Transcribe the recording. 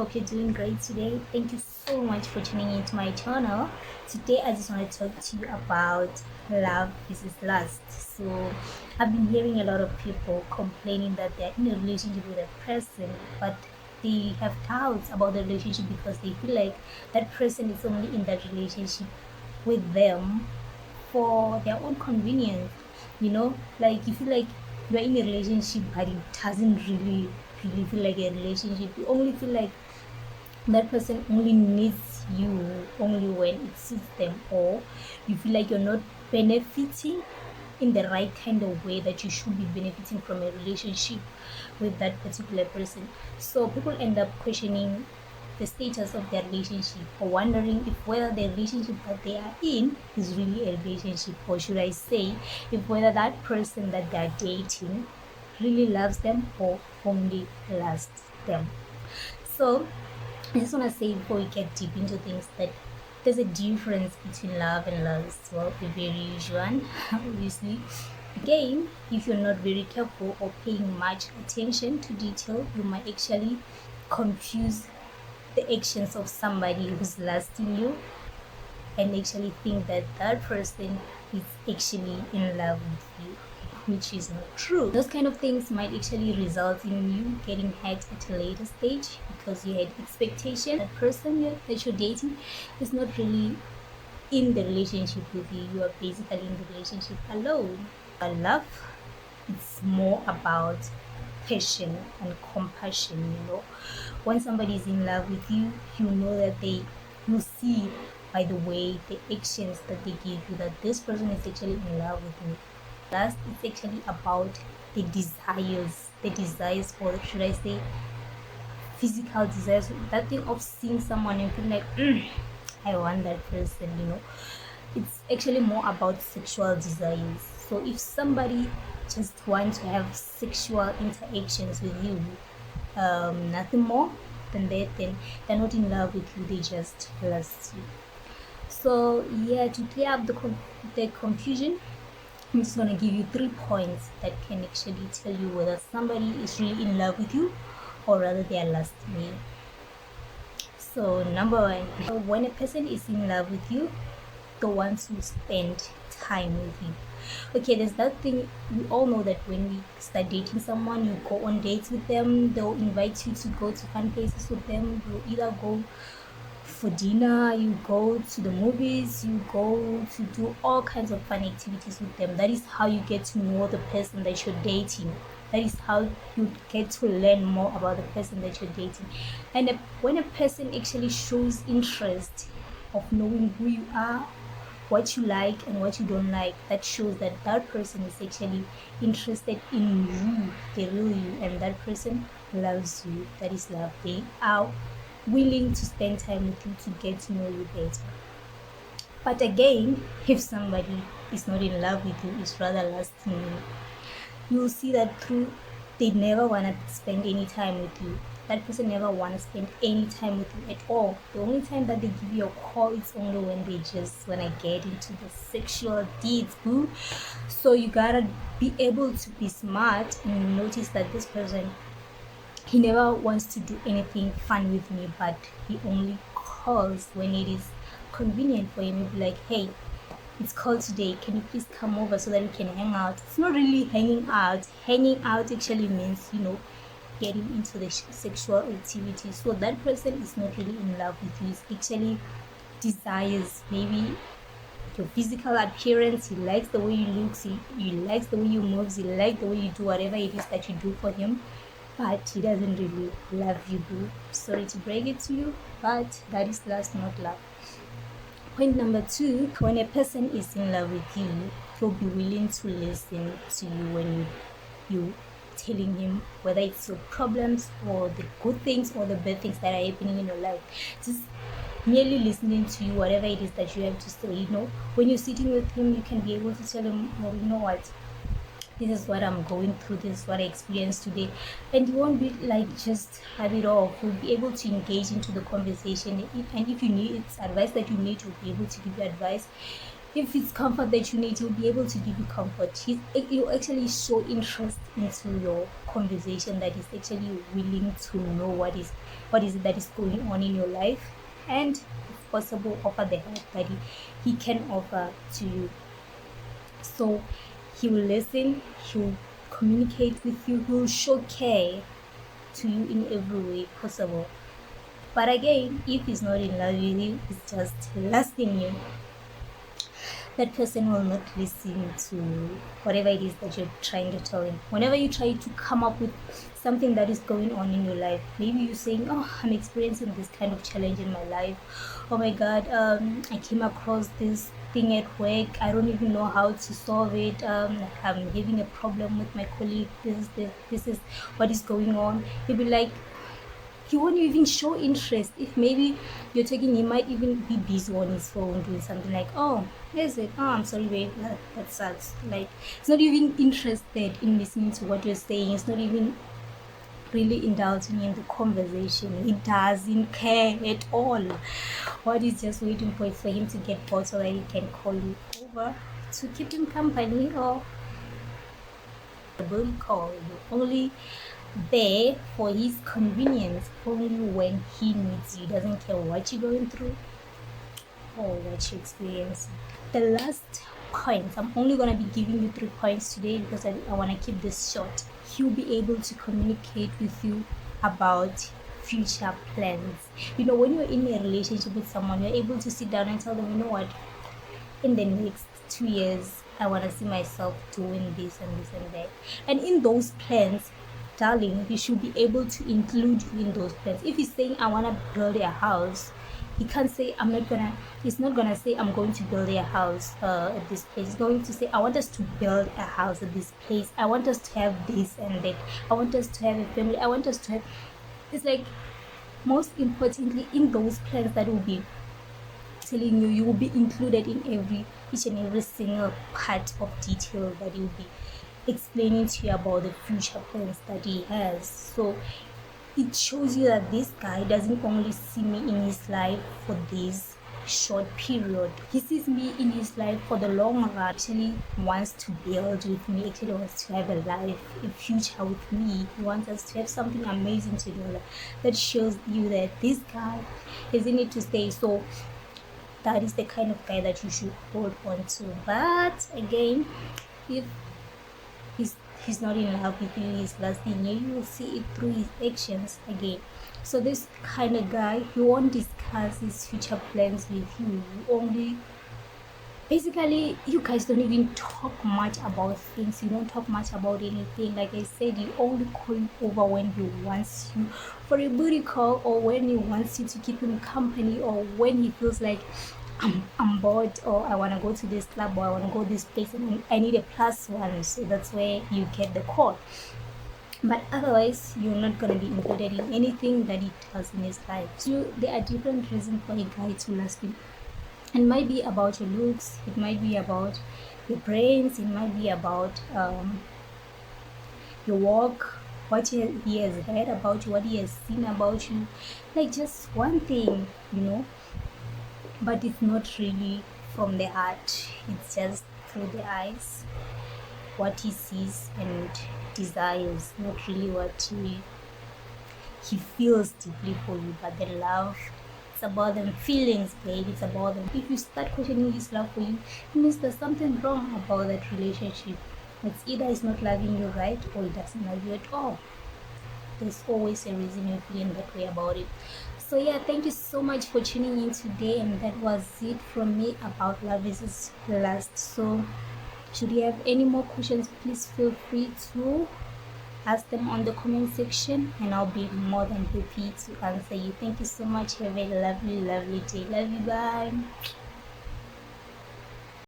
hope you're doing great today. Thank you so much for tuning into my channel. Today, I just want to talk to you about love versus lust. So, I've been hearing a lot of people complaining that they're in a relationship with a person, but they have doubts about the relationship because they feel like that person is only in that relationship with them for their own convenience. Like you feel like you're in a relationship, but it doesn't really feel like a relationship. You only feel like that person only needs you only when it suits them, or you feel like you're not benefiting in the right kind of way that you should be benefiting from a relationship with that particular person. So people end up questioning the status of their relationship, or wondering if whether the relationship that they are in is really a relationship, or should I say, if whether that person that they're dating really loves them or only lusts them. So I just want to say before we get deep into things that there's a difference between love and lust. Well, a very usual one, obviously. Again, if you're not very careful or paying much attention to detail, you might actually confuse the actions of somebody who's lusting you and actually think that that person is actually in love with you, which is not true. Those kind of things might actually result in you getting hurt at a later stage because you had expectation that person that you're dating is not really in the relationship with you. You are basically in the relationship alone. But love, it's more about passion and compassion. When somebody is in love with you, you know that you see by the way, the actions that they give you, that this person is actually in love with you. Last, it's actually about the desires, or should I say physical desires, that thing of seeing someone and feeling like, I want that person. It's actually more about sexual desires. So if somebody just wants to have sexual interactions with you, nothing more than that, then they're not in love with you, they just lust you. So yeah, to clear up the confusion, I'm just gonna give you 3 points that can actually tell you whether somebody is really in love with you or rather they are lusting you. So number one, when a person is in love with you, they want to spend time with you. Okay, there's that thing, we all know that when we start dating someone, you go on dates with them, they'll invite you to go to fun places with them. You'll either go for dinner, you go to the movies, you go to do all kinds of fun activities with them. That is how you get to know the person that you're dating. That is how you get to learn more about the person that you're dating. And when a person actually shows interest of knowing who you are, what you like and what you don't like, that shows that that person is actually interested in you, the real you, and that person loves you. That is love. They are willing to spend time with you to get to know you better. But again, if somebody is not in love with you, is rather lusting you, you'll see that through they never want to spend any time with you. That person never want to spend any time with you at all. The only time that they give you a call is only when they just want to get into the sexual deeds, boo. So you gotta be able to be smart and notice that this person, he never wants to do anything fun with me, but he only calls when it is convenient for him. He'll be like, hey, it's cold today, can you please come over so that we can hang out? It's not really hanging out. Hanging out actually means, getting into the sexual activity. So that person is not really in love with you. It's actually desires maybe your physical appearance. He likes the way you look, he likes the way you move, he likes the way you do whatever it is that you do for him, but he doesn't really love you, boo. Sorry to break it to you, but that is lust, not love. Point number 2, when a person is in love with you, he'll be willing to listen to you when you telling him whether it's your problems or the good things or the bad things that are happening in your life. Just merely listening to you, whatever it is that you have to say. When you're sitting with him, you can be able to tell him, well, you know what, this is what I'm going through, this is what I experienced today, and you won't be like just have it off. You'll be able to engage into the conversation, and if you need advice that you need, you'll be able to give you advice. If it's comfort that you need, he'll be able to give you comfort. You actually show interest into your conversation, that is actually willing to know what is it that is going on in your life, and if possible offer the help that he can offer to you. So he will listen, he'll communicate with you, he'll show care to you in every way possible. But again, if he's not in love with you, he's just lasting you, that person will not listen to whatever it is that you're trying to tell him. Whenever you try to come up with something that is going on in your life, maybe you're saying, oh, I'm experiencing this kind of challenge in my life. Oh my God, I came across this thing at work. I don't even know how to solve it. I'm having a problem with my colleague. This is what is going on. You'll be like, he won't even show interest. If maybe you're talking, he might even be busy on his phone doing something like, oh, is it? Oh, I'm sorry, babe, that sucks. Like, he's not even interested in listening to what you're saying. He's not even really indulging in the conversation. He doesn't care at all. What he's just waiting for is for him to get bored so that he can call you over to keep him company, or a booty call. You're only there for his convenience, only when he needs you. He doesn't care what you're going through or what you experience. The last points, I'm only going to be giving you 3 points today because I want to keep this short. He'll be able to communicate with you about future plans. You know, when you're in a relationship with someone, you're able to sit down and tell them, you know what, in the next 2 years, I want to see myself doing this and this and that. And in those plans, darling, you should be able to include you in those plans. If he's saying, I want to build a house, he can't say, he's not gonna say, I'm going to build a house at this place. He's going to say, I want us to build a house at this place. I want us to have this and that. I want us to have a family. I want us to have, it's like, most importantly, in those plans that will be telling you, you will be included in each and every single part of detail that you'll be explaining to you about the future plans that he has. So it shows you that this guy doesn't only see me in his life for this short period. He sees me in his life for the long run. Actually wants to build with me, actually wants to have a life, a future with me. He wants us to have something amazing together. That shows you that this guy is in it to stay. So that is the kind of guy that you should hold on to. But again, if he's not in love with you, he's lasting you, you will see it through his actions again. So this kind of guy, he won't discuss his future plans with you. Only, basically, you guys don't even talk much about things. You don't talk much about anything. Like I said, he only call you over when he wants you for a booty call, or when he wants you to keep him company, or when he feels like, I'm bored, or I want to go to this club, or I want to go this place and I need a plus one. So that's where you get the call. But otherwise, you're not going to be included in anything that he does in his life. So there are different reasons for a guy to last you. It might be about your looks, it might be about your brains, it might be about your work, what he has heard about you, what he has seen about you. Like just one thing, you know. But it's not really from the heart, it's just through the eyes, what he sees and desires, not really what he feels deeply for you. But the love, it's about them feelings, babe. It's about them. If you start questioning his love for you, it means there's something wrong about that relationship. It's either he's not loving you right, or he doesn't love you at all. There's always a reason you're feeling that way about it. So yeah, thank you so much for tuning in today, and that was it from me about Love is Lust. So should you have any more questions, please feel free to ask them on the comment section, and I'll be more than happy to answer you. Thank you so much. Have a lovely day. Love you. Bye.